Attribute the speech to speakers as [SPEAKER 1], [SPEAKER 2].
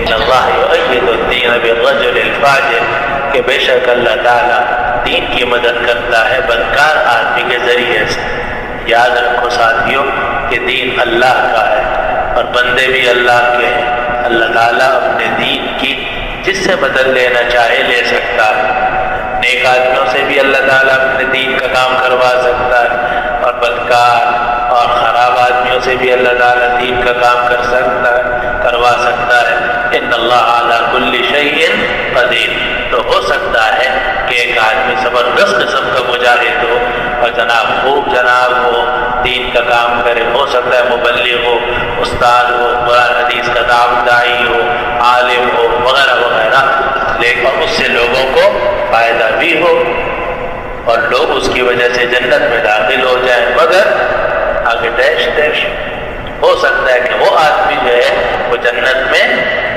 [SPEAKER 1] ان اللہ یؤید الدین بالرجل الفاجر، کہ بے شک اللہ تعالیٰ دین کی مدد کرتا ہے بدکار آدمی کے ذریعے سے۔ یاد رکھو ساتھیوں کہ دین اللہ کا ہے اور بندے بھی اللہ کے ہیں۔ اللہ تعالیٰ اپنے دین کی جس سے مدد لینا چاہے لے سکتا ہے۔ نیک آدمیوں سے بھی اللہ تعالیٰ اپنے دین کا کام کروا سکتا ہے، اور بدکار اور خراب آدمیوں سے بھی اللہ تعالیٰ دین کا کام کروا سکتا ہے۔ ان اللہ علی کل شیء قدیر۔ تو ہو سکتا ہے کہ ایک آدمی زبردست قسم کا مجاہد ہو اور خوب جناب ہو، دین کا کام کرے، ہو سکتا ہے مبلغ ہو، استاد ہو، قرآن حدیث کا داعی ہو، عالم ہو، وغیرہ وغیرہ، لیکن اس سے لوگوں کو فائدہ بھی ہو اور لوگ اس کی وجہ سے جنت میں داخل ہو جائیں، مگر آگے ڈیش ہو سکتا ہے کہ وہ آدمی جو ہے وہ جنت میں